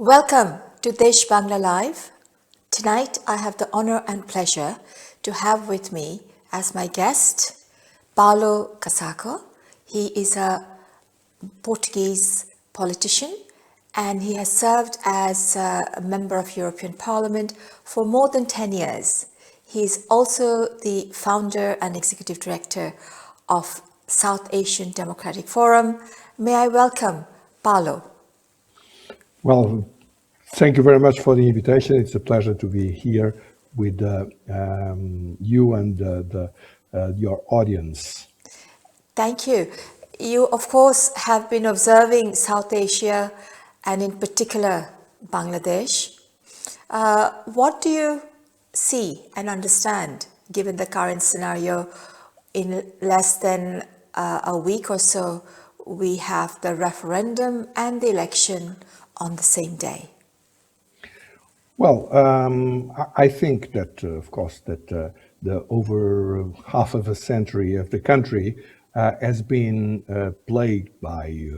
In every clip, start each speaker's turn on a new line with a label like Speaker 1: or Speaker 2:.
Speaker 1: Welcome to Desh Bangla Live. Tonight I have the honor and pleasure to have with me as my guest Paulo Casaco. He is a Portuguese politician and he has served as a member of European Parliament for more than 10 years. He is also the founder and executive director of South Asian Democratic Forum. May I welcome Paulo.
Speaker 2: Well, thank you very much for the invitation. It's a pleasure to be here with you and your audience.
Speaker 1: Thank you. You, of course, have been observing South Asia and in particular Bangladesh. What do you see and understand given the current scenario? In less than a week or so, we have the referendum and the election on the same day.
Speaker 2: Well, I think that, of course, that the over half of a century of the country has been plagued by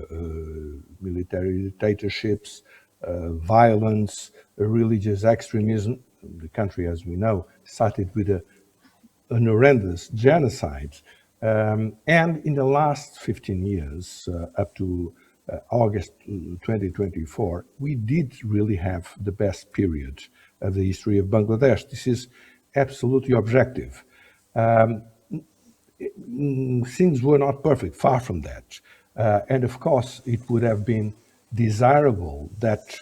Speaker 2: military dictatorships, violence, religious extremism. The country, as we know, started with an horrendous genocide. And in the last 15 years, up to August 2024, we did really have the best period of the history of Bangladesh. This is absolutely objective. Things were not perfect, far from that. And of course, it would have been desirable that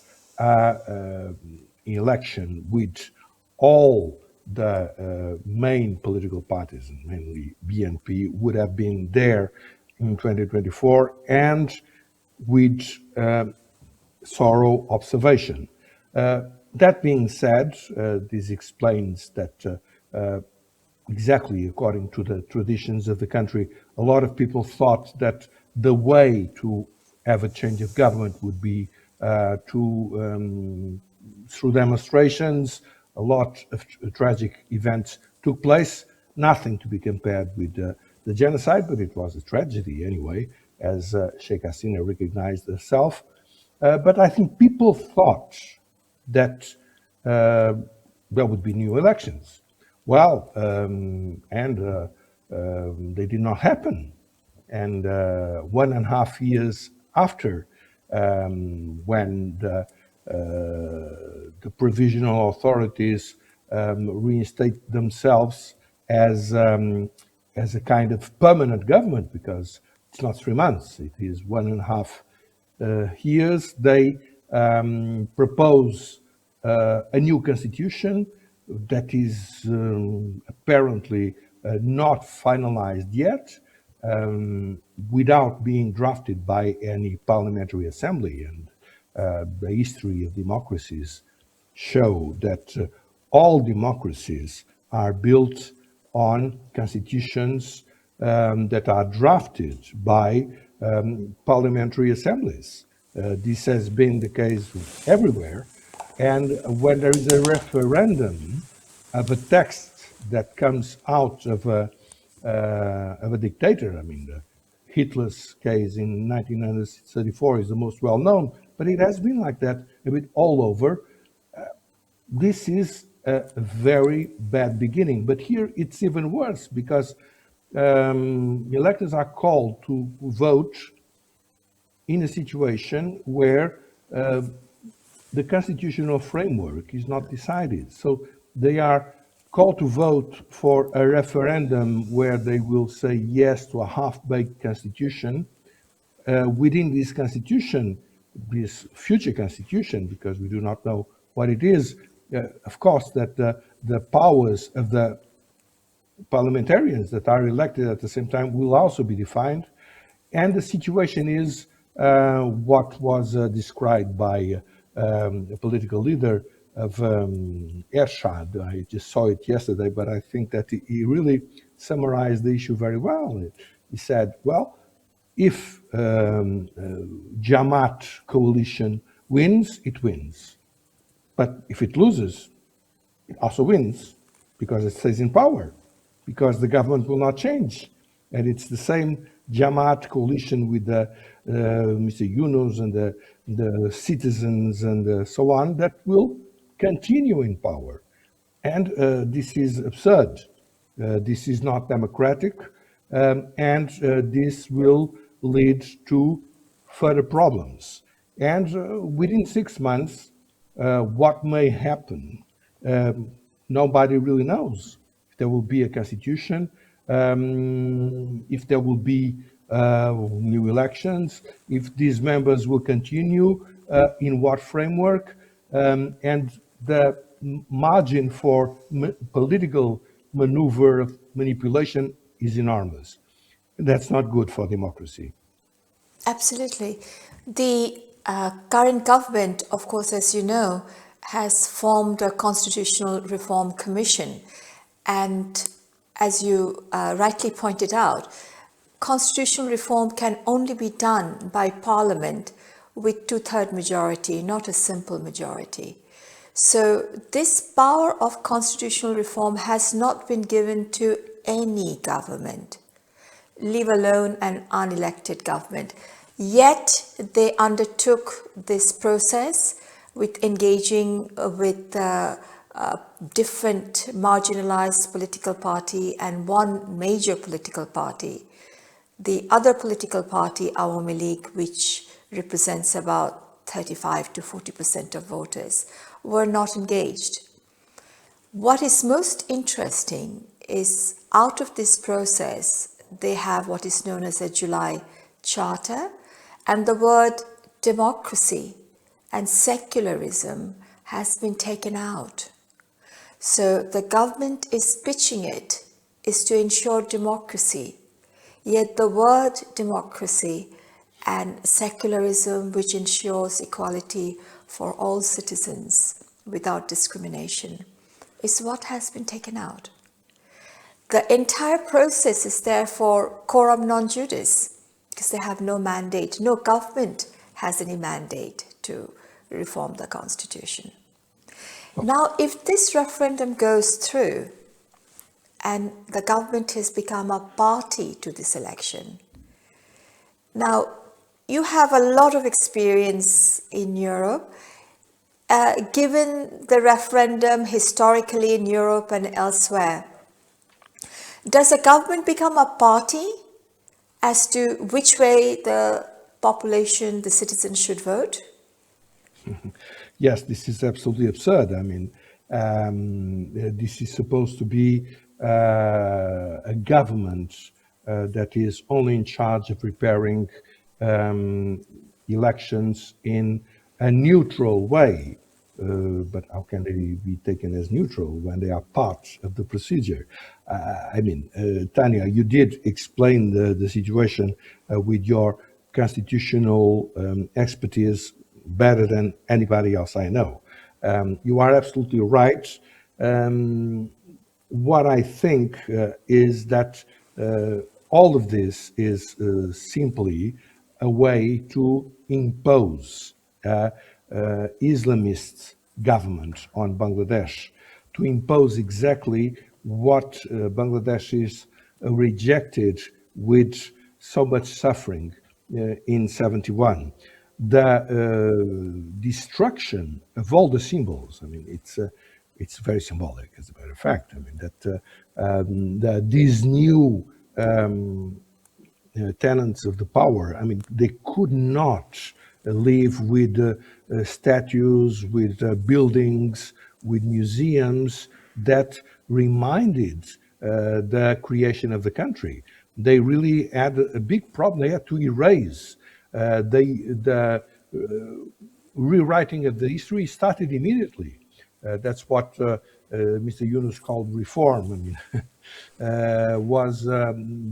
Speaker 2: election with all the main political parties, and mainly BNP, would have been there in 2024 and with thorough observation. That being said, this explains that exactly according to the traditions of the country, a lot of people thought that the way to have a change of government would be through demonstrations. A lot of tragic events took place, nothing to be compared with the genocide, but it was a tragedy anyway, as Sheikh Hasina recognized herself. But I think people thought that there would be new elections. Well, they did not happen. And 1.5 years after, when the provisional authorities reinstate themselves as a kind of permanent government, because it's not 3 months, it is 1.5 years, they propose a new constitution that is apparently not finalized yet, without being drafted by any parliamentary assembly. And the history of democracies show that all democracies are built on constitutions that are drafted by parliamentary assemblies. This has been the case everywhere. And when there is a referendum of a text that comes out of a dictator, I mean, Hitler's case in 1934 is the most well known, but it has been like that a bit all over. This is a very bad beginning. But here it's even worse, because electors are called to vote in a situation where the constitutional framework is not decided. So they are called to vote for a referendum where they will say yes to a half-baked constitution. Within this constitution, this future constitution, because we do not know what it is, of course, that the powers of the parliamentarians that are elected at the same time will also be defined. And the situation is what was described by a political leader of Ershad. I just saw it yesterday, but I think that he really summarized the issue very well. He said, well, if Jamaat coalition wins, it wins. But if it loses, it also wins, because it stays in power, because the government will not change. And it's the same Jamaat coalition with Mr. Yunus and the citizens and so on that will continue in power. And this is absurd. This is not democratic, and this will lead to further problems. And within 6 months, what may happen, um, nobody really knows. If there will be a constitution, if there will be new elections, if these members will continue, in what framework, and the margin for political maneuver manipulation is enormous. That's not good for democracy.
Speaker 1: Absolutely. The current government, of course, as you know, has formed a constitutional reform commission. And as you rightly pointed out, constitutional reform can only be done by parliament with two-third majority, not a simple majority. So this power of constitutional reform has not been given to any government, leave alone an unelected government. Yet they undertook this process with engaging with different marginalized political party and one major political party. The other political party, Awami League, which represents about 35 to 40% of voters, were not engaged. What is most interesting is out of this process, they have what is known as a July Charter, and the word democracy and secularism has been taken out. So the government is pitching it is to ensure democracy, yet the word democracy and secularism, which ensures equality for all citizens without discrimination, is what has been taken out. The entire process is therefore coram non judice, because they have no mandate. No government has any mandate to reform the constitution. Now, if this referendum goes through and the government has become a party to this election, now you have a lot of experience in Europe. Given the referendum historically in Europe and elsewhere, does a government become a party as to which way the population, the citizens should vote?
Speaker 2: Yes, this is absolutely absurd. I mean, this is supposed to be a government that is only in charge of preparing elections in a neutral way. But how can they be taken as neutral when they are part of the procedure? Tania, you did explain the situation with your constitutional expertise better than anybody else I know. You are absolutely right. What I think is that all of this is simply a way to impose Islamist government on Bangladesh, to impose exactly what Bangladeshis rejected with so much suffering in 71. The destruction of all the symbols. I mean, it's very symbolic, as a matter of fact. I mean, that these new tenants of the power, I mean, they could not live with statues, with buildings, with museums that reminded the creation of the country. They really had a big problem. They had to erase. The rewriting of the history started immediately. That's what Mr. Yunus called reform. I mean, was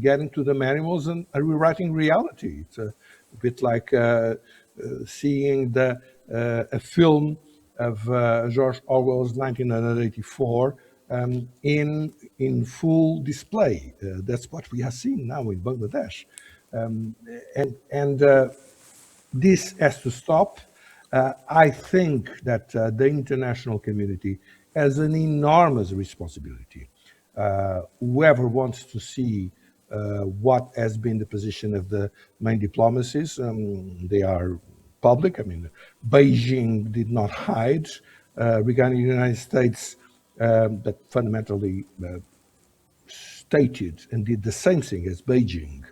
Speaker 2: getting to the manuals and rewriting reality. It's a bit like seeing a film of George Orwell's 1984 in full display. That's what we are seeing now in Bangladesh, and this has to stop. I think that the international community has an enormous responsibility. Whoever wants to see what has been the position of the main diplomacies. They are public. I mean, Beijing did not hide regarding the United States, but fundamentally stated and did the same thing as Beijing.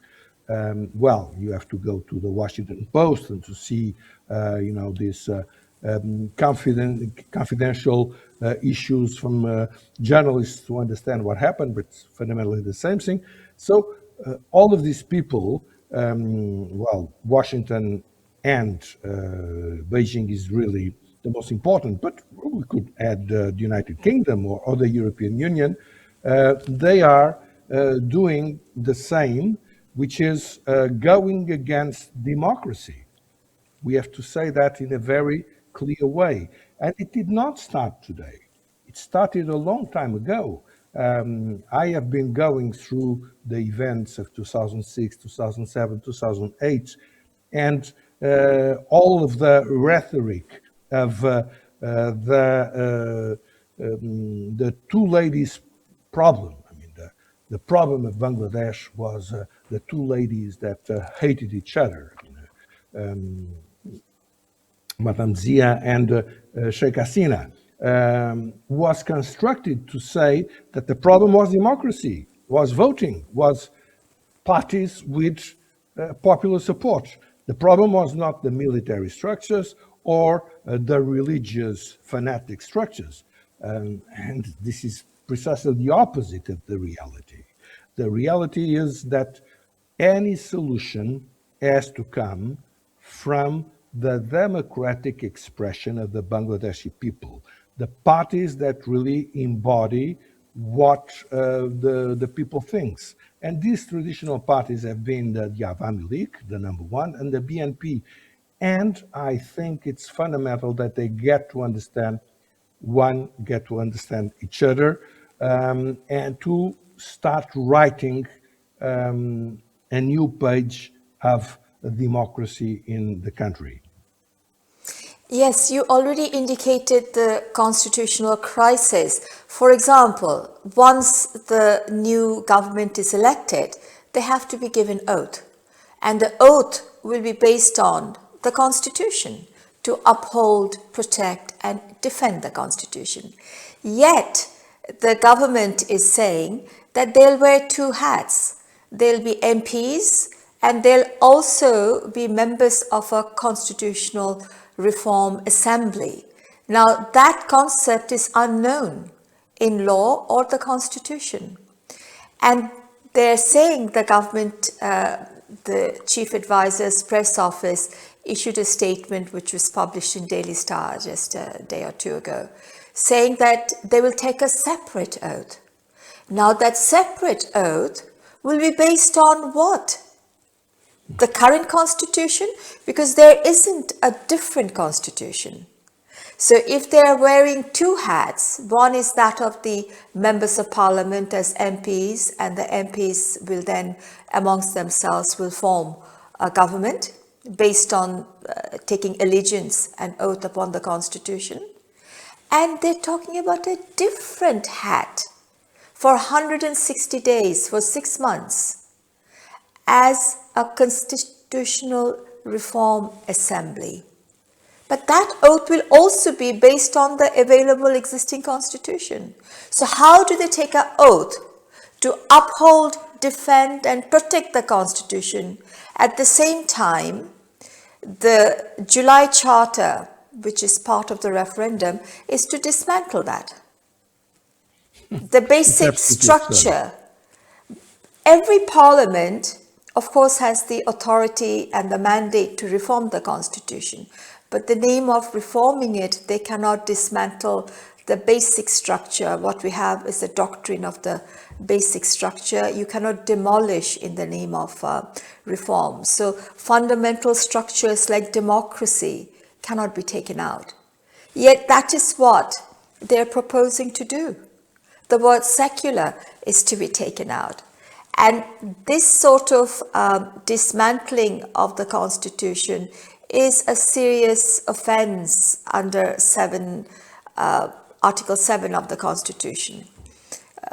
Speaker 2: Well, you have to go to the Washington Post and to see, these confidential issues from journalists to understand what happened, but it's fundamentally the same thing. So all of these people, Washington and Beijing is really the most important, but we could add the United Kingdom or the European Union. They are doing the same, which is going against democracy. We have to say that in a very clear way. And it did not start today. It started a long time ago. I have been going through the events of 2006, 2007, 2008, and all of the rhetoric of the two ladies problem. I mean, the problem of Bangladesh was the two ladies that hated each other. I mean, Madame Zia and Sheikh Hasina, was constructed to say that the problem was democracy, was voting, was parties with popular support. The problem was not the military structures or the religious fanatic structures. And this is precisely the opposite of the reality. The reality is that any solution has to come from the democratic expression of the Bangladeshi people, the parties that really embody what the people thinks. And these traditional parties have been the Awami League, the number one, and the BNP. And I think it's fundamental that they get to understand each other, and to start writing a new page of democracy in the country.
Speaker 1: Yes, you already indicated the constitutional crisis. For example, once the new government is elected, they have to be given oath. And the oath will be based on the Constitution to uphold, protect, and defend the Constitution. Yet, the government is saying that they'll wear two hats. They'll be MPs and they'll also be members of a constitutional reform assembly. Now, that concept is unknown in law or the Constitution. And they're saying the government, the chief advisor's press office issued a statement which was published in Daily Star just a day or two ago, saying that they will take a separate oath. Now, that separate oath will be based on what? The current constitution? Because there isn't a different constitution. So if they are wearing two hats, one is that of the members of parliament as MPs, and the MPs will then amongst themselves will form a government based on taking allegiance and oath upon the constitution. And they're talking about a different hat for 160 days, for 6 months, as a constitutional reform assembly. But that oath will also be based on the available existing constitution. So how do they take an oath to uphold, defend, and protect the constitution? At the same time, the July Charter, which is part of the referendum, is to dismantle that. The basic structure. Every parliament, of course, has the authority and the mandate to reform the constitution. But the name of reforming it, they cannot dismantle the basic structure. What we have is the doctrine of the basic structure. You cannot demolish in the name of reform. So fundamental structures like democracy cannot be taken out. Yet that is what they're proposing to do. The word secular is to be taken out. And this sort of dismantling of the constitution is a serious offense under Article 7 of the Constitution,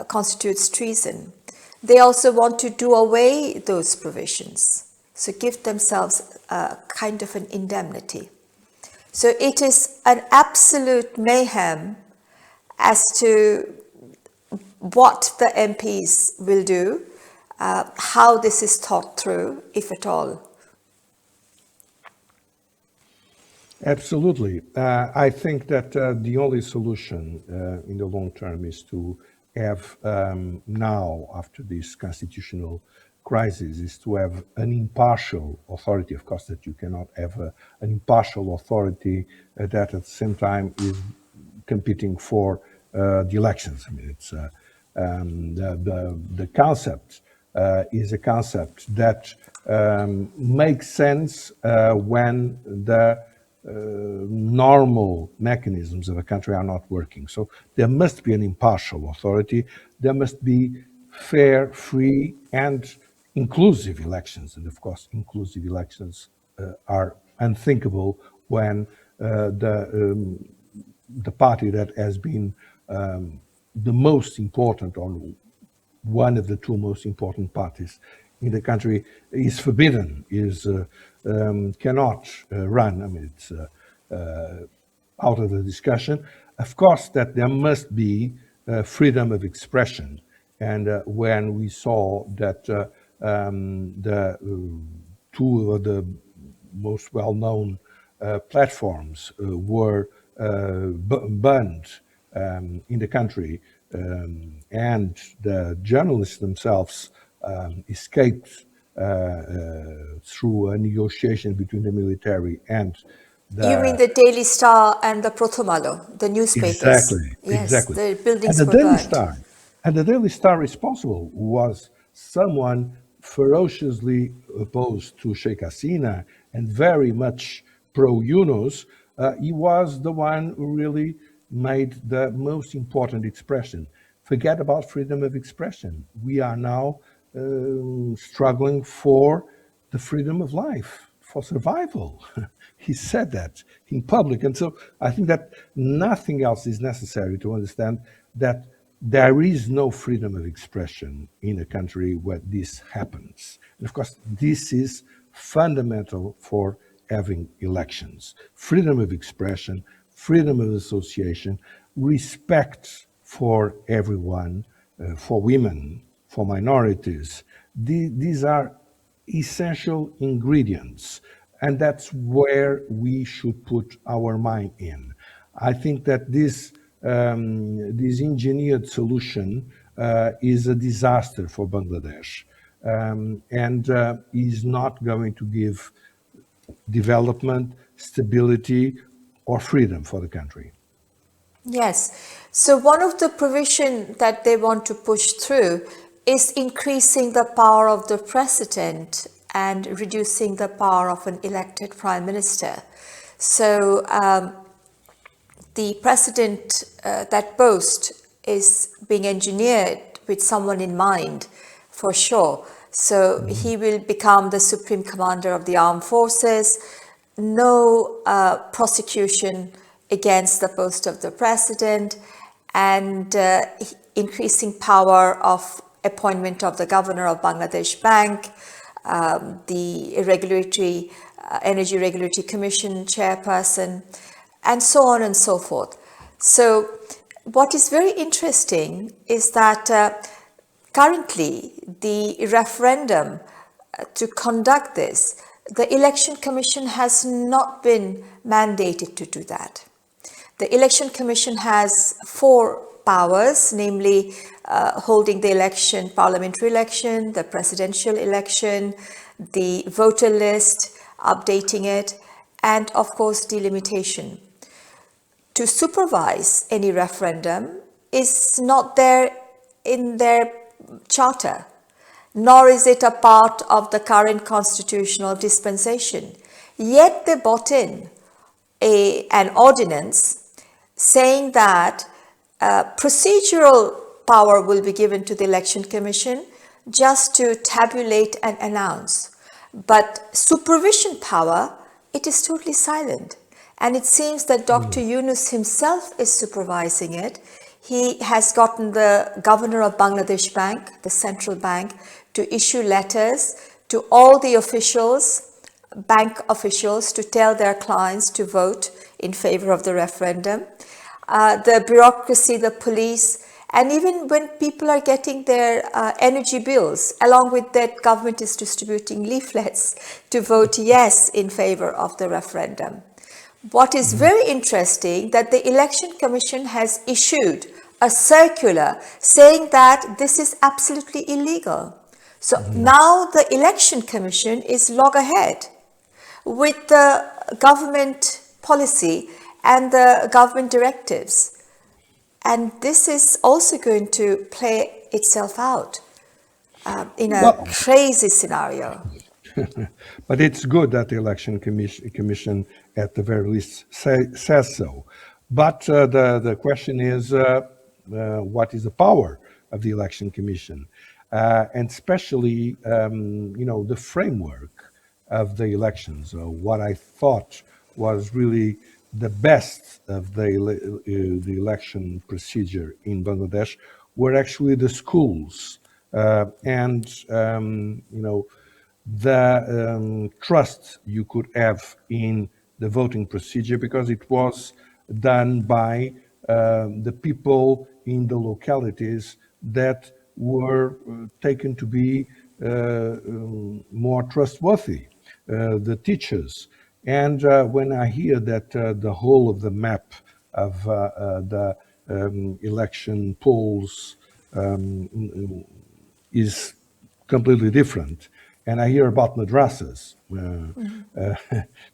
Speaker 1: constitutes treason. they also want to do away those provisions, so give themselves a kind of an indemnity. So it is an absolute mayhem as to what the MPs will do, how this is thought through, if at all.
Speaker 2: Absolutely. I think that the only solution in the long term is to have now, after this constitutional crisis, is to have an impartial authority. Of course, that you cannot have an impartial authority that at the same time is competing for the elections. I mean, it's the concept is a concept that makes sense when the normal mechanisms of a country are not working. So there must be an impartial authority. There must be fair, free, and inclusive elections. And of course, inclusive elections are unthinkable when the party that has been the most important, or one of the two most important parties in the country, is forbidden, cannot run. I mean, it's out of the discussion. Of course, that there must be freedom of expression. And when we saw that the two of the most well-known platforms were banned in the country, and the journalists themselves escaped through a negotiation between the military and
Speaker 1: You mean
Speaker 2: the
Speaker 1: the Daily Star and the Prothomalo, the newspapers?
Speaker 2: exactly,
Speaker 1: Yes,
Speaker 2: exactly.
Speaker 1: the
Speaker 2: And
Speaker 1: buildings
Speaker 2: the
Speaker 1: were
Speaker 2: Daily
Speaker 1: burned.
Speaker 2: Star, and the Daily Star responsible was someone ferociously opposed to Sheikh Hasina and very much pro-Yunus. He was the one who really made the most important expression. Forget about freedom of expression. We are now struggling for the freedom of life, for survival. He said that in public. And so I think that nothing else is necessary to understand that there is no freedom of expression in a country where this happens. And of course, this is fundamental for having elections. Freedom of expression, freedom of association, respect for everyone, for women, for minorities. These are essential ingredients, and that's where we should put our mind in. I think that this engineered solution is a disaster for Bangladesh, and is not going to give development, stability, or freedom for the country.
Speaker 1: Yes. So one of the provision that they want to push through is increasing the power of the president and reducing the power of an elected prime minister. So the precedent that post is being engineered with someone in mind, for sure. So he will become the supreme commander of the armed forces. No prosecution against the post of the president, and increasing power of appointment of the governor of Bangladesh Bank, the Energy Regulatory Commission chairperson, and so on and so forth. So what is very interesting is that currently the referendum to conduct this, the Election Commission has not been mandated to do that. The Election Commission has 4 powers, namely holding the election, parliamentary election, the presidential election, the voter list, updating it, and of course delimitation. To supervise any referendum is not there in their charter, nor is it a part of the current constitutional dispensation. Yet they brought in an ordinance saying that procedural power will be given to the Election Commission just to tabulate and announce. But supervision power, it is totally silent. And it seems that Dr. Yunus himself is supervising it. he has gotten the governor of Bangladesh Bank, the central bank, to issue letters to all the officials, bank officials, to tell their clients to vote in favor of the referendum. The bureaucracy, the police, and even when people are getting their energy bills, along with that, government is distributing leaflets to vote yes in favor of the referendum. What is very interesting that the Election Commission has issued a circular saying that this is absolutely illegal. So now the Election Commission is loggerhead with the government policy and the government directives. And this is also going to play itself out in a crazy scenario.
Speaker 2: But it's good that the Election Commission at the very least says so. But the question is, what is the power of the Election Commission? And especially, the framework of the elections. What I thought was really the best of the election procedure in Bangladesh were actually the schools and the trust you could have in the voting procedure, because it was done by the people in the localities that were taken to be more trustworthy, the teachers. And when I hear that the whole of the map of the election polls is completely different, and I hear about madrasas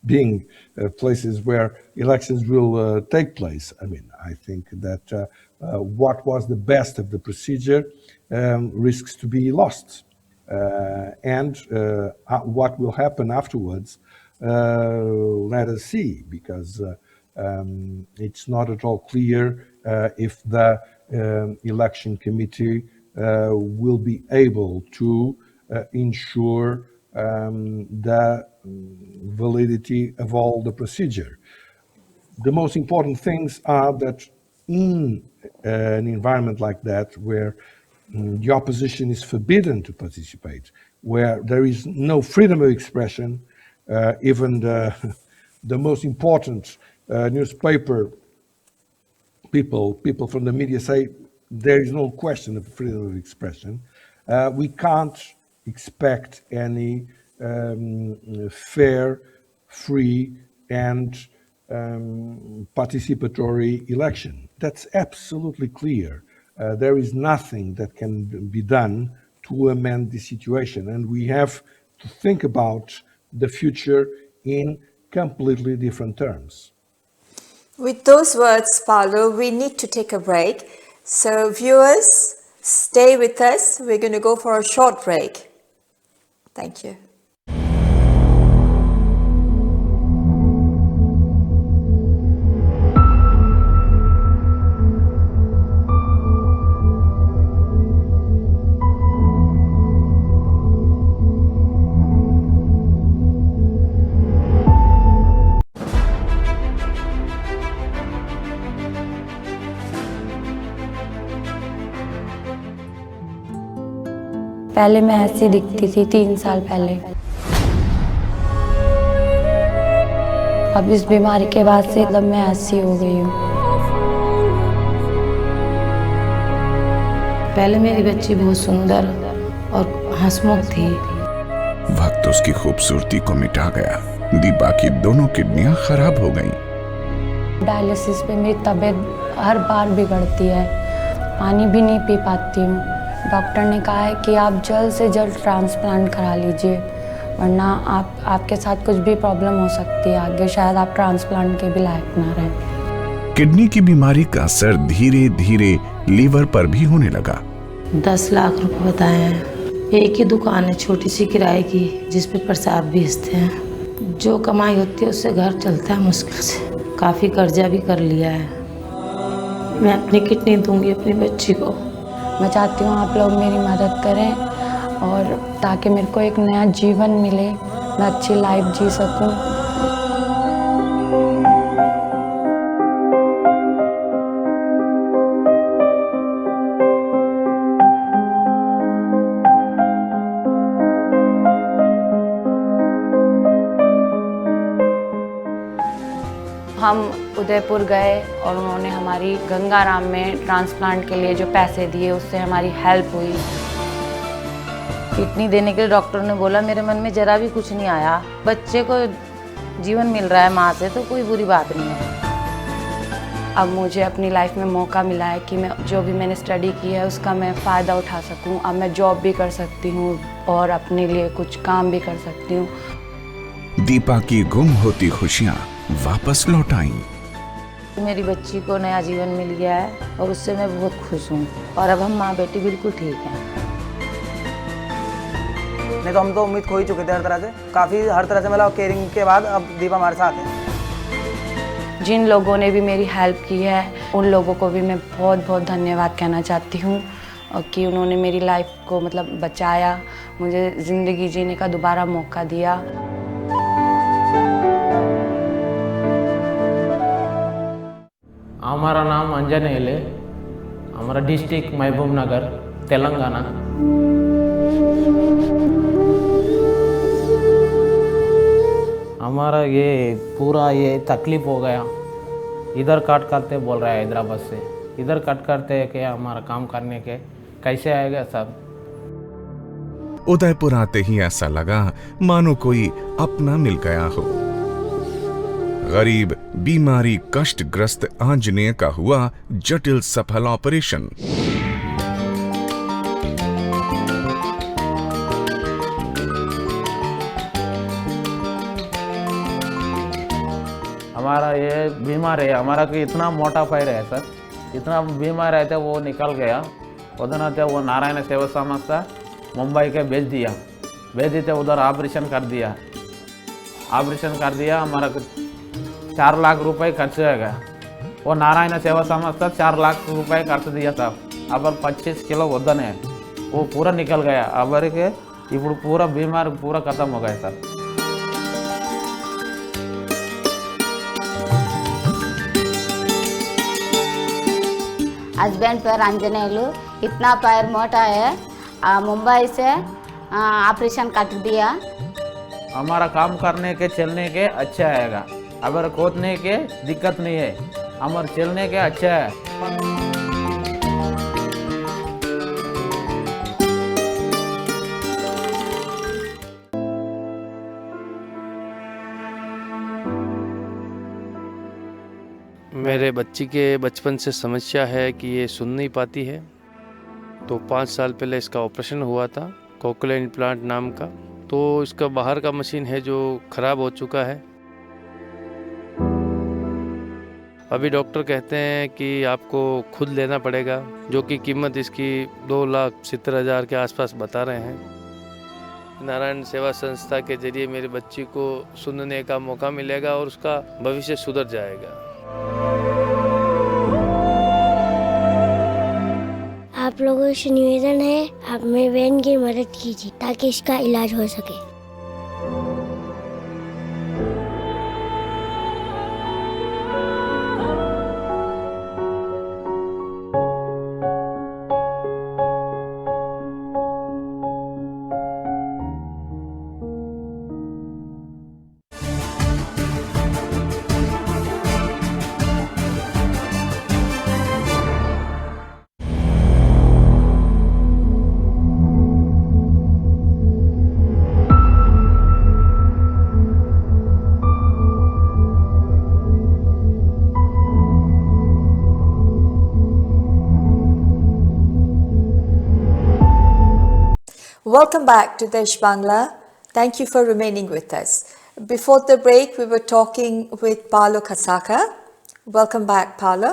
Speaker 2: being places where elections will take place, I think that what was the best of the procedure risks to be lost. And what will happen afterwards, let us see, because it's not at all clear if the election committee will be able to ensure the validity of all the procedure. The most important things are that in an environment like that, where the opposition is forbidden to participate, where there is no freedom of expression, even the most important newspaper people from the media say there is no question of freedom of expression. We can't expect any fair, free, and participatory election. That's absolutely clear. There is nothing that can be done to amend the situation, and we have to think about the future in completely different terms.
Speaker 1: With those words, Paulo, we need to take a break. So viewers, stay with us. We're going to go for a short break. Thank you.
Speaker 3: पहले मैं ऐसी दिखती थी 3 साल पहले। अब इस बीमारी के बाद से मतलब मैं ऐसी हो गई हूँ।
Speaker 4: पहले मेरी बच्ची बहुत सुंदर और हंसमुख थी।
Speaker 5: वक्त उसकी खूबसूरती को मिटा गया। दीपा की दोनों किडनियां खराब हो गईं।
Speaker 3: डायलिसिस पे मेरी तबीयत हर बार बिगड़ती है, पानी भी नहीं पी पाती हूँ। डॉक्टर ने कहा है कि आप जल्द से जल्द ट्रांसप्लांट करा लीजिए, वरना आपके साथ कुछ भी प्रॉब्लम हो सकती है आगे, शायद आप ट्रांसप्लांट के भी लायक ना रहें।
Speaker 5: किडनी की बीमारी का असर धीरे धीरे लीवर पर भी होने लगा।
Speaker 4: 10 लाख रुपए बताए हैं। एक ही दुकान है छोटी सी किराए की, जिस पे प्रसाद बेचते हैं। जो कमाई होती है उससे घर चलता है मुश्किल से। काफ़ी कर्जा भी कर लिया है। मैं अपनी किडनी दूंगी अपनी बच्ची को।
Speaker 3: मैं चाहती हूँ आप लोग मेरी मदद करें, और ताकि मेरे को एक नया जीवन मिले, मैं अच्छी लाइफ जी सकूँ। उदयपुर गए और उन्होंने हमारी गंगाराम में ट्रांसप्लांट के लिए जो पैसे दिए उससे हमारी हेल्प हुई।
Speaker 4: किडनी देने के लिए डॉक्टर ने बोला, मेरे मन में जरा भी कुछ नहीं आया। बच्चे को जीवन मिल रहा है माँ से तो कोई बुरी बात नहीं है।
Speaker 3: अब मुझे अपनी लाइफ में मौका मिला है कि मैं जो भी मैंने स्टडी की है उसका मैं फ़ायदा उठा सकूं। अब मैं जॉब भी कर सकती हूं और अपने लिए कुछ काम भी कर सकती हूं।
Speaker 5: दीपा की गुम होती खुशियां वापस लौट आईं।
Speaker 4: मेरी बच्ची को नया जीवन मिल गया है और उससे मैं बहुत खुश हूँ और अब हम माँ बेटी बिल्कुल ठीक हैं।
Speaker 6: नहीं तो हम तो उम्मीद खो ही चुके थे हर तरह से, काफ़ी हर तरह से मतलब केयरिंग के बाद अब दीपा हमारे साथ है।
Speaker 3: जिन लोगों ने भी मेरी हेल्प की है उन लोगों को भी मैं बहुत बहुत धन्यवाद कहना चाहती हूँ कि उन्होंने मेरी लाइफ को मतलब बचाया, मुझे ज़िंदगी जीने का दोबारा मौका दिया।
Speaker 7: हमारा नाम अंजनेल है, हमारा डिस्ट्रिक्ट महबूब नगर, तेलंगाना। हमारा ये पूरा ये तकलीफ हो गया, इधर कट करते बोल रहा है हैदराबाद से, इधर कट करते है कि हमारा काम करने के कैसे आएगा सब।
Speaker 5: उदयपुर आते ही ऐसा लगा मानो कोई अपना मिल गया हो। गरीब बीमारी कष्टग्रस्त आंजनेय का हुआ जटिल सफल ऑपरेशन।
Speaker 7: हमारा ये बीमार है, हमारा को इतना मोटा पैर है सर, इतना बीमार रहता वो निकल गया। उधर वो नारायण सेवा संस्था मुंबई के भेज दिया, उधर ऑपरेशन कर दिया। हमारा 4 लाख रुपए खर्च हो गया। वो नारायण सेवा संस्था 4 लाख रुपए खर्च दिया था। अब 25 किलो वजन है, वो पूरा निकल गया। अब इपड़ पूरा बीमार पूरा खत्म हो गया सर।
Speaker 8: हस्बैंड पैर अंजनेलू, इतना पैर मोटा है, मुंबई से ऑपरेशन काट दिया।
Speaker 7: हमारा काम करने के चलने के अच्छा आएगा, अगर खोदने के दिक्कत नहीं है, हमारे चलने के अच्छा है।
Speaker 9: मेरे बच्ची के बचपन से समस्या है कि ये सुन नहीं पाती है, तो 5 साल पहले इसका ऑपरेशन हुआ था, कोक्लियर इम्प्लांट नाम का। तो इसका बाहर का मशीन है जो ख़राब हो चुका है। अभी डॉक्टर कहते हैं कि आपको खुद लेना पड़ेगा, जो कि कीमत इसकी 2,70,000 के आसपास बता रहे हैं। नारायण सेवा संस्था के जरिए मेरी बच्ची को सुनने का मौका मिलेगा और उसका भविष्य सुधर जाएगा।
Speaker 10: आप लोगों से निवेदन है, आप मेरे बहन की मदद कीजिए ताकि इसका इलाज हो सके।
Speaker 1: Welcome back to Desh Bangla. Thank you for remaining with us. Before the break, we were talking with Paolo Kasaka. Welcome back, Paolo.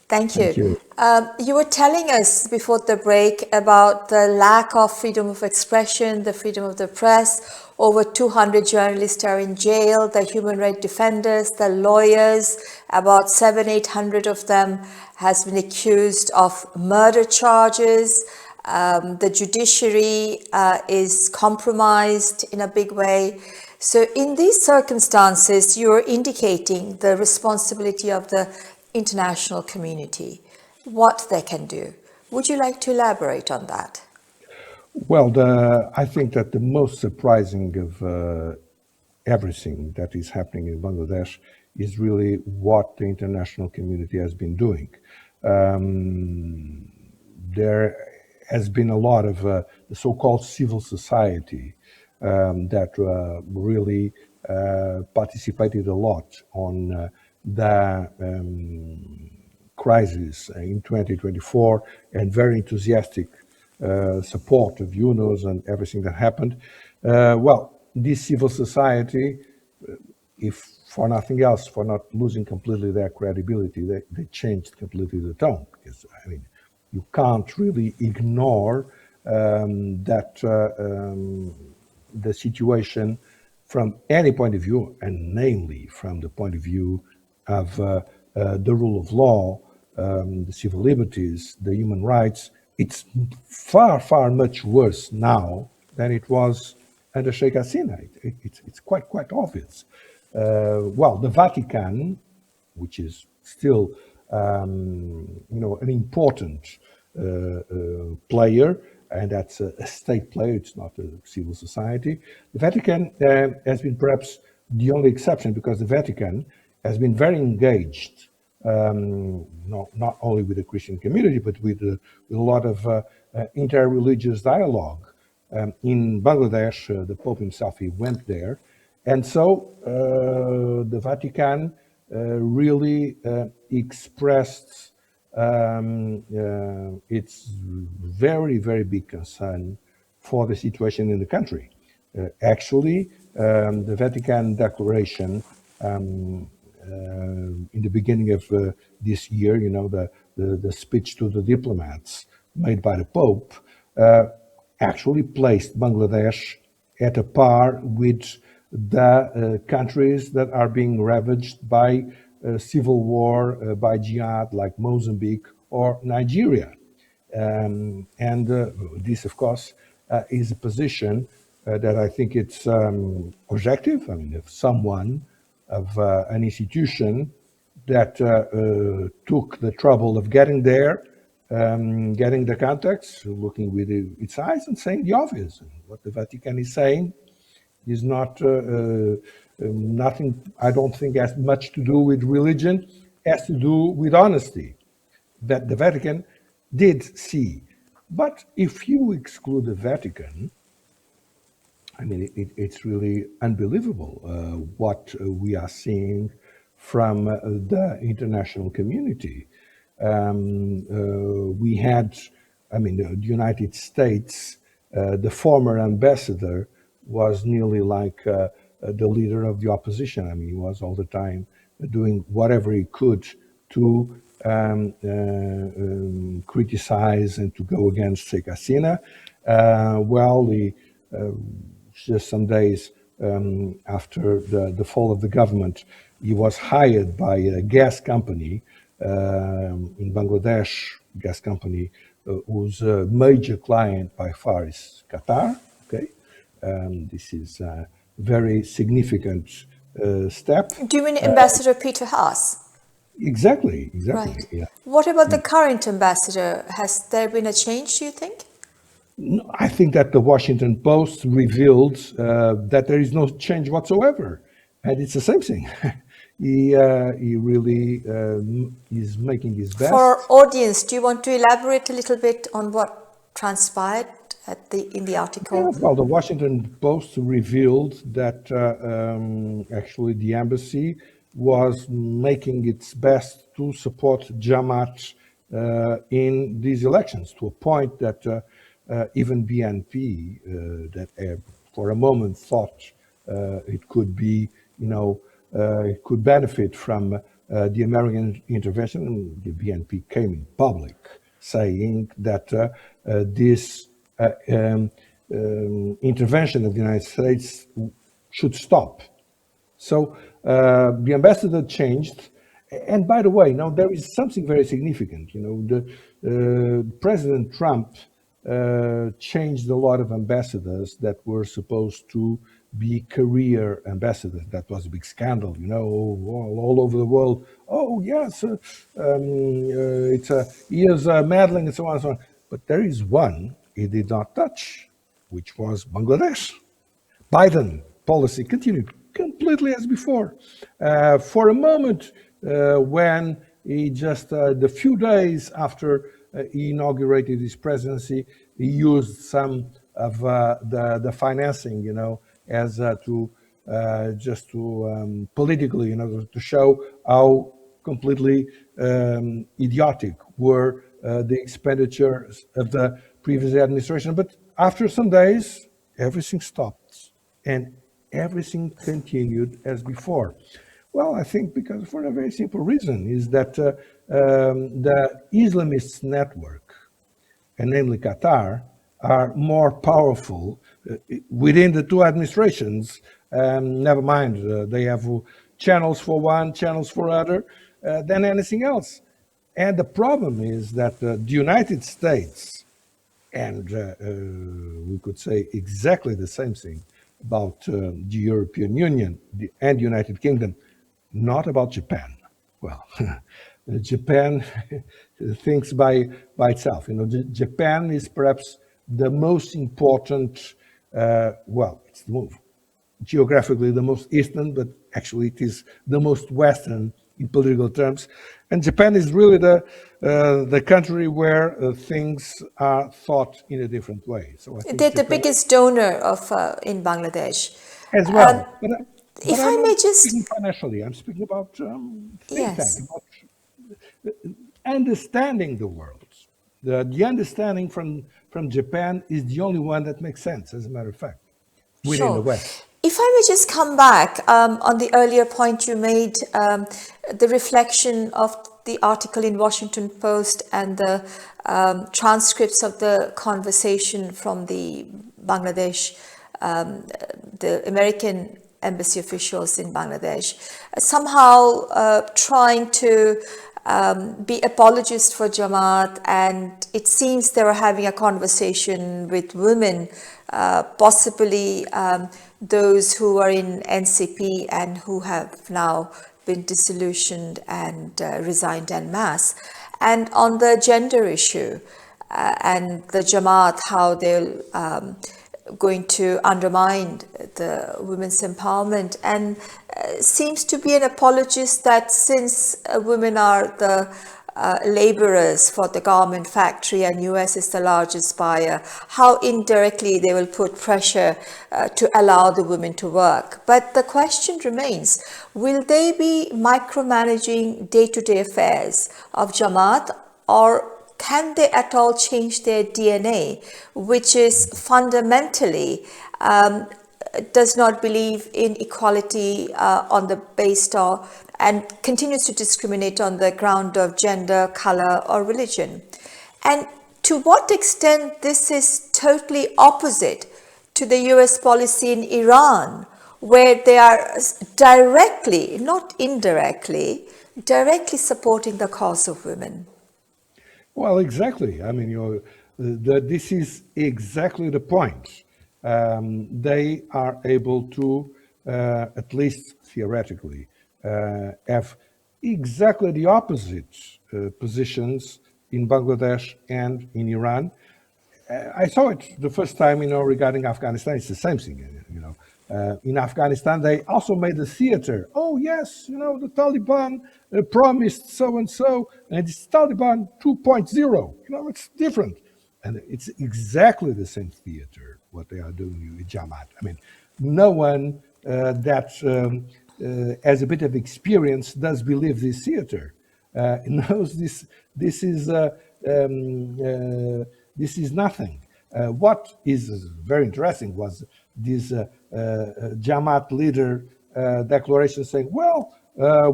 Speaker 1: Thank you.
Speaker 2: Thank you.
Speaker 1: You were telling us before the break about the lack of freedom of expression, the freedom of the press. Over 200 journalists are in jail, the human rights defenders, the lawyers, about 700-800 of them has been accused of murder charges. The judiciary is compromised in a big way. So in these circumstances, you are indicating the responsibility of the international community, what they can do. Would you like to elaborate on that?
Speaker 2: Well, I think that the most surprising of everything that is happening in Bangladesh is really what the international community has been doing. There has been a lot of the so-called civil society that really participated a lot on the crisis in 2024 and very enthusiastic support of UNOS and everything that happened. Well, this civil society, if for nothing else, for not losing completely their credibility, they changed completely the tone. Because, I mean, you can't really ignore that the situation from any point of view, and namely from the point of view of the rule of law, the civil liberties, the human rights, it's far, far much worse now than it was under Sheikh Hasina. It's quite obvious. Well, the Vatican, which is still, an important player, and that's a state player, it's not a civil society. The Vatican has been perhaps the only exception, because the Vatican has been very engaged, not only with the Christian community, but with a lot of inter-religious dialogue. In Bangladesh, the Pope himself, he went there. And so the Vatican really expressed its very, very big concern for the situation in the country. Actually, the Vatican Declaration in the beginning of this year, the speech to the diplomats made by the Pope, actually placed Bangladesh at a par with the countries that are being ravaged by civil war, by jihad, like Mozambique or Nigeria. And this, of course, is a position that I think it's objective. I mean, if someone of an institution that took the trouble of getting there, getting the context, looking with its eyes and saying the obvious. What the Vatican is saying is not nothing, I don't think, has much to do with religion, has to do with honesty, that the Vatican did see. But if you exclude the Vatican, I mean, it's really unbelievable what we are seeing from the international community. We had, the United States, the former ambassador was nearly like the leader of the opposition. I mean, he was all the time doing whatever he could to criticize and to go against Sheikh Hasina. Just some days after the fall of the government, he was hired by a gas company in Bangladesh, gas company whose major client by far is Qatar. Okay, this is a very significant step.
Speaker 1: Do you mean Ambassador Peter Haas?
Speaker 2: Exactly.
Speaker 1: Right.
Speaker 2: Yeah.
Speaker 1: What about the current ambassador? Has there been a change, do you think?
Speaker 2: No, I think that the Washington Post revealed that there is no change whatsoever, and it's the same thing. He really is making his best.
Speaker 1: For our audience, do you want to elaborate a little bit on what transpired in the article?
Speaker 2: Yeah, well, the Washington Post revealed that actually the embassy was making its best to support Jamaat in these elections, to a point that even BNP, that for a moment thought it could be, it could benefit from the American intervention. The BNP came in public saying that this intervention of the United States should stop. So the ambassador changed. And by the way, now there is something very significant. President Trump changed a lot of ambassadors that were supposed to be career ambassadors. That was a big scandal, all over the world. Oh yes, he is meddling and so on and so on. But there is one he did not touch, which was Bangladesh. Biden policy continued completely as before. For a moment, when he just, the few days after he inaugurated his presidency, he used some of the financing, as to just to politically, to show how completely idiotic were the expenditures of the previous administration. But after some days, everything stopped and everything continued as before. Well, I think because for a very simple reason is that the Islamist network, and namely Qatar, are more powerful within the two administrations. Never mind, they have channels for one, channels for other, than anything else. And the problem is that the United States, and we could say exactly the same thing about the European Union and United Kingdom, not about Japan. Well, Japan thinks by itself. Japan is perhaps the most important. It's geographically the most eastern, but actually it is the most western in political terms. And Japan is really the country where things are thought in a different way. So I think
Speaker 1: They're the
Speaker 2: Japan,
Speaker 1: biggest donor of in Bangladesh.
Speaker 2: as well. But
Speaker 1: If I
Speaker 2: I'm
Speaker 1: may
Speaker 2: not
Speaker 1: just,
Speaker 2: speaking financially. I'm speaking about think tank,
Speaker 1: yes,
Speaker 2: about understanding the world. The understanding from Japan is the only one that makes sense, as a matter of fact, within the
Speaker 1: sure.
Speaker 2: West.
Speaker 1: If I may just come back on the earlier point you made, the reflection of the article in Washington Post and the transcripts of the conversation from the Bangladesh, the American embassy officials in Bangladesh, somehow trying to be apologists for Jamaat, and it seems they were having a conversation with women, possibly those who are in NCP and who have now been disillusioned and resigned en masse. And on the gender issue and the Jamaat, how they're going to undermine the women's empowerment, and seems to be an apologist that since women are the laborers for the garment factory and US is the largest buyer, how indirectly they will put pressure to allow the women to work. But the question remains, will they be micromanaging day-to-day affairs of Jamaat, or can they at all change their DNA, which is fundamentally does not believe in equality on the based on, and continues to discriminate on the ground of gender, color, or religion? And to what extent this is totally opposite to the US policy in Iran, where they are directly, not indirectly, directly supporting the cause of women?
Speaker 2: Well, exactly. I mean, this is exactly the point. They are able to, at least theoretically, have exactly the opposite positions in Bangladesh and in Iran. I saw it the first time, regarding Afghanistan. It's the same thing, in Afghanistan, they also made a theater. Oh, yes, the Taliban promised so and so, and it's Taliban 2.0. It's different. And it's exactly the same theater, what they are doing with Jamaat. I mean, no one that has a bit of experience does believe this theater. Knows this is nothing. What is very interesting was this Jamaat leader declaration saying, well,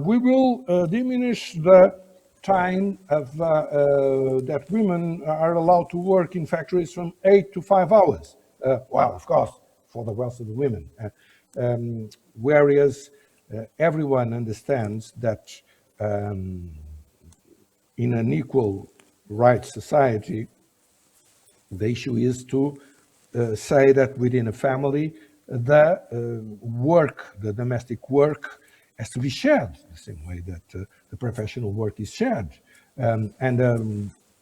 Speaker 2: we will diminish the time of that women are allowed to work in factories from 8 to 5 hours. Well, of course, for the wealth of the women. Whereas everyone understands that in an equal rights society, the issue is to say that within a family, the work, the domestic work, has to be shared the same way that the professional work is shared. And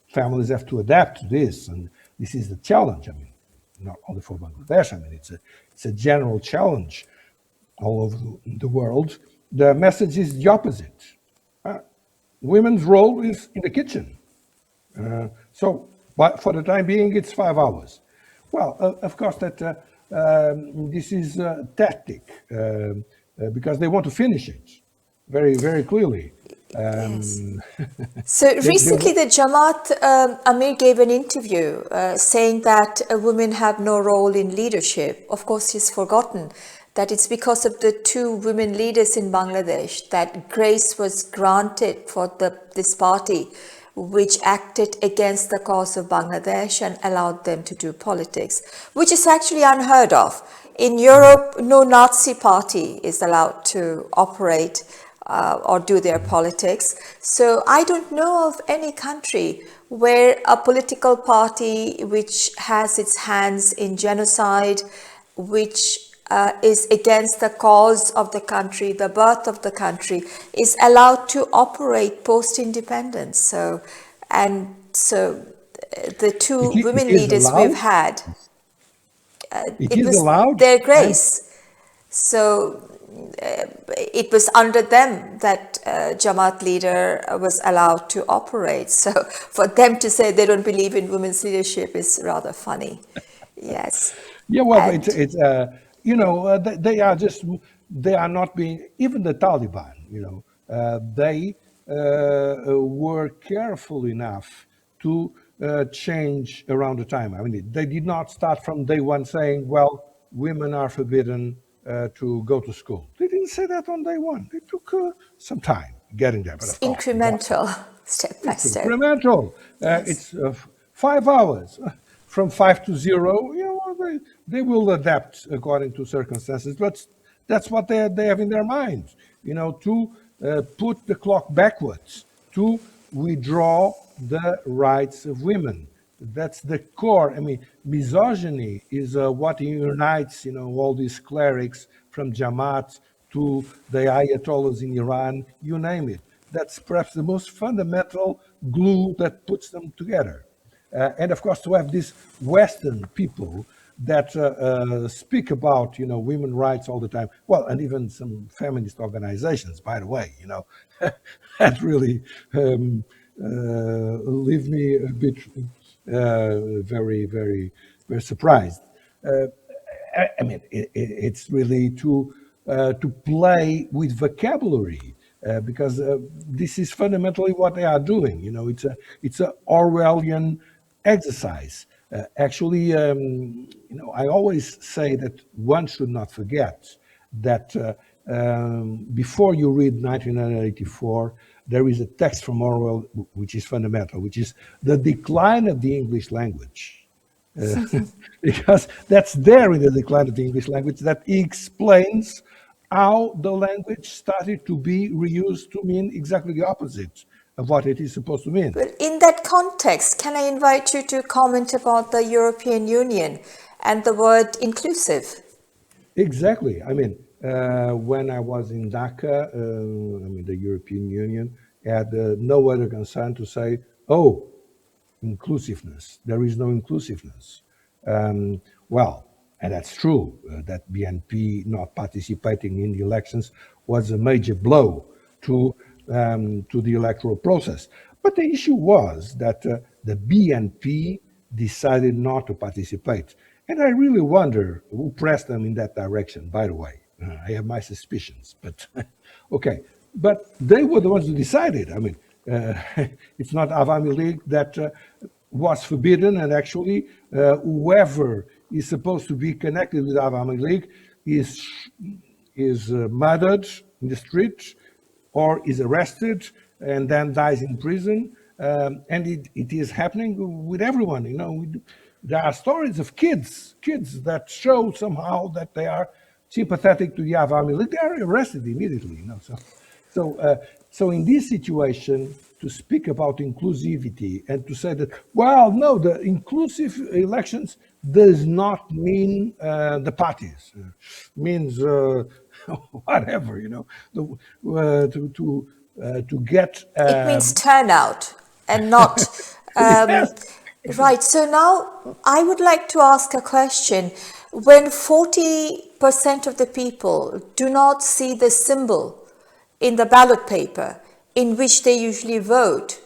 Speaker 2: families have to adapt to this, and this is the challenge. I mean, not only for Bangladesh. I mean, it's a general challenge. all over the world, the message is the opposite. Women's role is in the kitchen. But for the time being, it's 5 hours. Well, of course, this is a tactic because they want to finish it very, very clearly.
Speaker 1: Yes. So recently, the Jamaat, Amir gave an interview saying that women have no role in leadership. Of course, he's forgotten that it's because of the 2 women leaders in Bangladesh that grace was granted for this party, which acted against the cause of Bangladesh and allowed them to do politics, which is actually unheard of. In Europe, no Nazi party is allowed to operate or do their politics. So I don't know of any country where a political party which has its hands in genocide, which is against the cause of the country, the birth of the country, is allowed to operate post-independence. So the 2 women leaders we've had, it was
Speaker 2: allowed
Speaker 1: their grace. So it was under them that Jamaat leader was allowed to operate. So for them to say they don't believe in women's leadership is rather funny. Yes.
Speaker 2: Yeah, well, it's they are not being, even the Taliban, they were careful enough to change around the time. I mean, they did not start from day one saying, well, women are forbidden to go to school. They didn't say that on day one. It took some time getting there. But
Speaker 1: it's incremental, step by step.
Speaker 2: Incremental.
Speaker 1: Yes.
Speaker 2: It's 5 hours. From 5 to 0, they will adapt according to circumstances. But that's what they have in their minds, to put the clock backwards, to withdraw the rights of women. That's the core. I mean, misogyny is what unites, all these clerics from Jamaat to the Ayatollahs in Iran, you name it. That's perhaps the most fundamental glue that puts them together. And of course, to have these Western people that speak about, women's rights all the time. Well, and even some feminist organizations, by the way, that really leave me a bit very, very, very surprised. I mean, it's really to play with vocabulary. Because this is fundamentally what they are doing. It's a Orwellian exercise. Actually, I always say that one should not forget that before you read 1984, there is a text from Orwell which is fundamental, which is the decline of the English language. Because that's there in the decline of the English language that explains how the language started to be reused to mean exactly the opposite of what it is supposed to mean.
Speaker 1: Well, in that context, can I invite you to comment about the European Union and the word inclusive?
Speaker 2: Exactly. I mean, when I was in Dhaka, the European Union had no other concern to say, oh, inclusiveness. There is no inclusiveness. And that's true, that BNP not participating in the elections was a major blow to the electoral process. But the issue was that the BNP decided not to participate. And I really wonder who pressed them in that direction, by the way. I have my suspicions, but okay. But they were the ones who decided. I mean, it's not Awami League that was forbidden, and actually whoever is supposed to be connected with Awami League is murdered in the street or is arrested and then dies in prison. And it is happening with everyone. There are stories of kids that show somehow that they are sympathetic to the Awami League. They are arrested immediately. So in this situation, to speak about inclusivity and to say that, well, no, the inclusive elections does not mean the parties. Means whatever, to get.
Speaker 1: It means turnout and not.
Speaker 2: Yes.
Speaker 1: Right. So now I would like to ask a question. when 40% of the people do not see the symbol in the ballot paper in which they usually vote,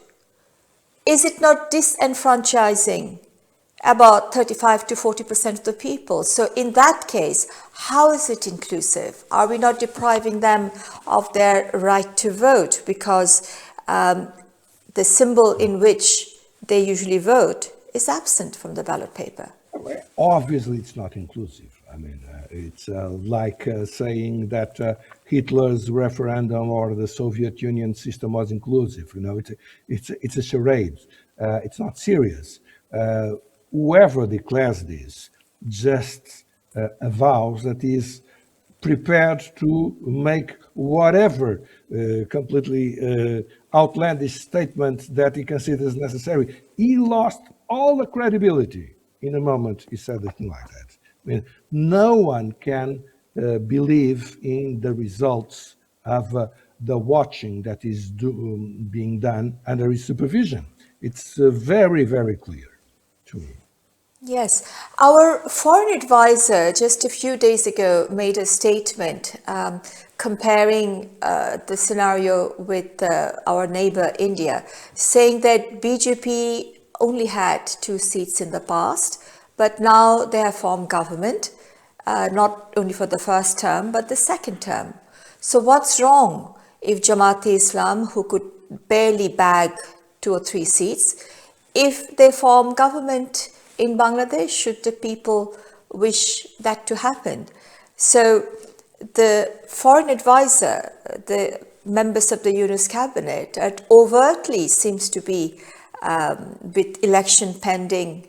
Speaker 1: is it not disenfranchising about 35 to 40% of the people? So in that case, how is it inclusive? Are we not depriving them of their right to vote because the symbol in which they usually vote is absent from the ballot paper?
Speaker 2: Obviously, it's not inclusive. I mean, it's like saying that Hitler's referendum or the Soviet Union system was inclusive. You know, it's a charade. It's not serious. Whoever declares this just avows that he is prepared to make whatever completely outlandish statement that he considers necessary. He lost all the credibility in a moment he said something like that. I mean, no one can believe in the results of the watching that is being done under his supervision. It's very, very clear to me.
Speaker 1: Yes, our foreign advisor just a few days ago made a statement comparing the scenario with our neighbor India, saying that BJP only had 2 seats in the past, but now they have formed government, not only for the first term, but the second term. So what's wrong if Jamaat-e-Islam, who could barely bag 2 or 3 seats, if they form government in Bangladesh, should the people wish that to happen? So the foreign advisor, the members of the Yunus cabinet, overtly seems to be, with election pending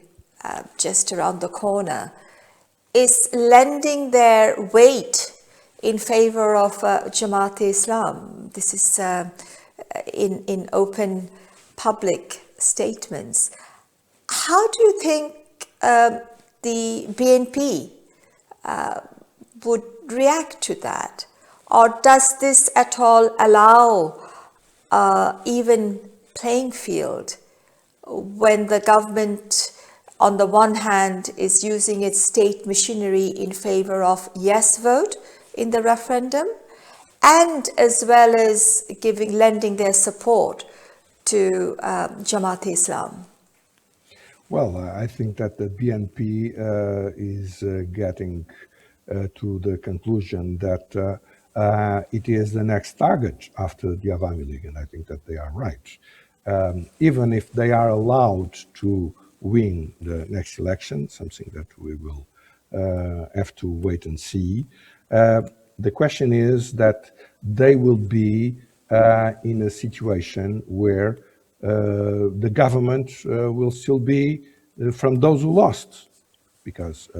Speaker 1: just around the corner, is lending their weight in favor of Jamaat-e-Islam. This is in open public statements. How do you think the BNP would react to that? Or does this at all allow even playing field when the government, on the one hand, is using its state machinery in favor of yes vote in the referendum, and as well as lending their support to Jamaat-e-Islam?
Speaker 2: Well, I think that the BNP is getting to the conclusion that it is the next target after the Awami League, and I think that they are right. Even if they are allowed to win the next election, something that we will have to wait and see, the question is that they will be in a situation where the government will still be from those who lost, because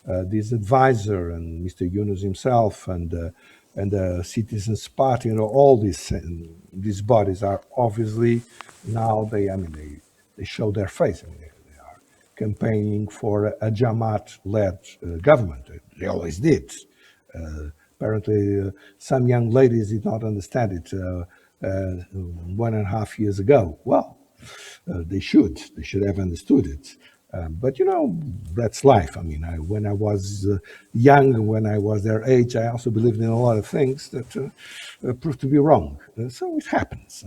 Speaker 2: this advisor and Mr. Yunus himself and the Citizens Party, all these bodies are obviously now they show their face. I mean, they are campaigning for a Jamaat-led government. They always did. Apparently, some young ladies did not understand it 1.5 years ago. Well, they should have understood it. But that's life. I mean, when I was young, when I was their age, I also believed in a lot of things that proved to be wrong. So it happens.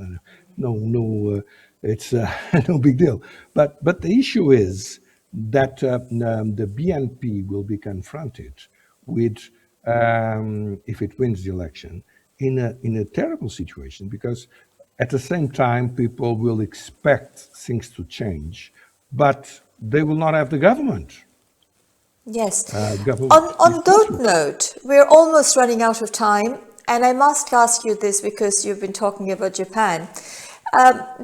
Speaker 2: It's no big deal. But the issue is that the BNP will be confronted with, if it wins the election, in a terrible situation, because at the same time people will expect things to change, but they will not have the government.
Speaker 1: Yes. On that note, we're almost running out of time, and I must ask you this because you've been talking about Japan.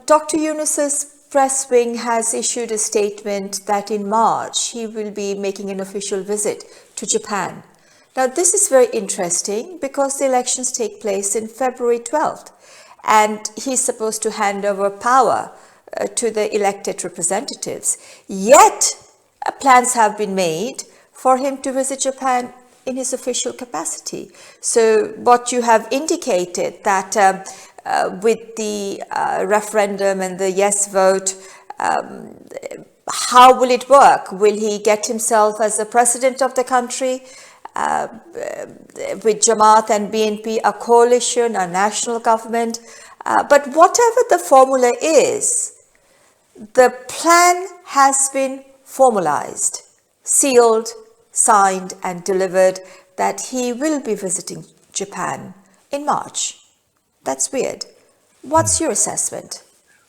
Speaker 1: Dr. Yunus's press wing has issued a statement that in March he will be making an official visit to Japan. Now, this is very interesting because the elections take place in February 12th, and he's supposed to hand over power to the elected representatives. Yet, plans have been made for him to visit Japan in his official capacity. So what you have indicated that with the referendum and the yes vote, how will it work? Will he get himself as the president of the country with Jamaat and BNP, a coalition, a national government? But whatever the formula is, the plan has been formalized, sealed, signed and delivered that he will be visiting Japan in March. That's weird. What's your assessment?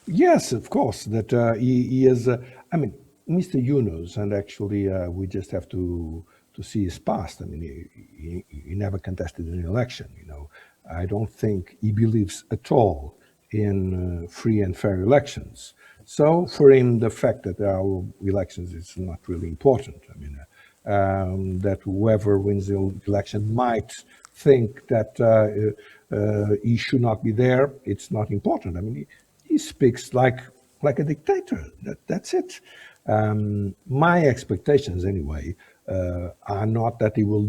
Speaker 2: Yes, of course, that he is, I mean, Mr. Yunus, and actually we just have to see his past. I mean, he never contested an election, you know. I don't think he believes at all in free and fair elections. So for him, the fact that there are elections is not really important. I mean, that whoever wins the election might think that he should not be there. It's not important. I mean, he speaks like a dictator. That's it. My expectations, anyway, are not that he will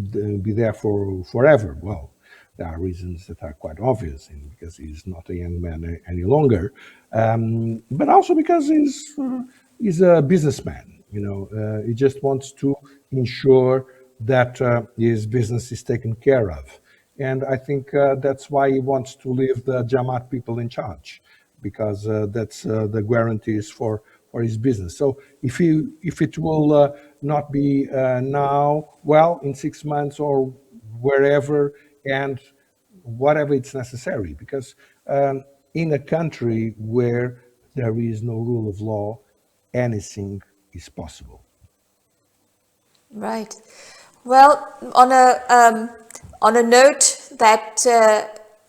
Speaker 2: be there for forever. Well, there are reasons that are quite obvious, because he's not a young man any longer, but also because he's a businessman. You know, he just wants to ensure that his business is taken care of, and I think that's why he wants to leave the Jamaat people in charge, because that's the guarantees for his business. So if it will not be now, well, in 6 months or wherever, and whatever it's necessary, because in a country where there is no rule of law, anything is possible.
Speaker 1: Right. Well, on a note that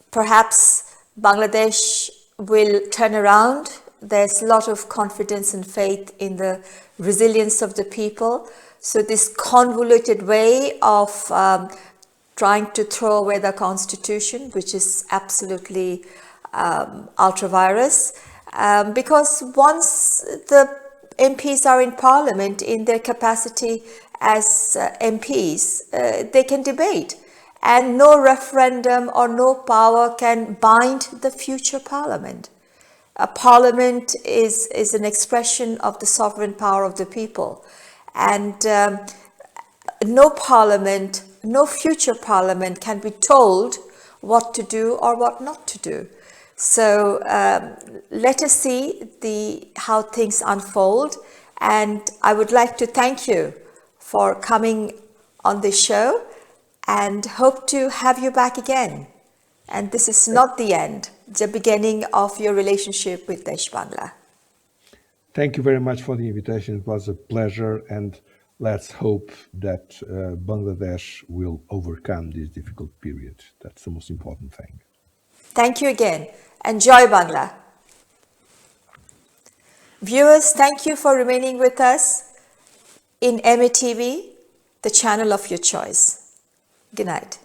Speaker 1: perhaps Bangladesh will turn around, there's a lot of confidence and faith in the resilience of the people. So this convoluted way of trying to throw away the constitution, which is absolutely ultra-virus, because once the MPs are in parliament in their capacity as MPs, they can debate, and no referendum or no power can bind the future parliament. A parliament is an expression of the sovereign power of the people, and no parliament, no future parliament can be told what to do or what not to do. So let us see how things unfold, and I would like to thank you for coming on this show and hope to have you back again. And this is not the end, the beginning of your relationship with Desh Bangla.
Speaker 2: Thank you very much for the invitation. It was a pleasure, and let's hope that Bangladesh will overcome this difficult period. That's the most important thing.
Speaker 1: Thank you again. Enjoy Bangla. Viewers, thank you for remaining with us in MATV, the channel of your choice. Good night.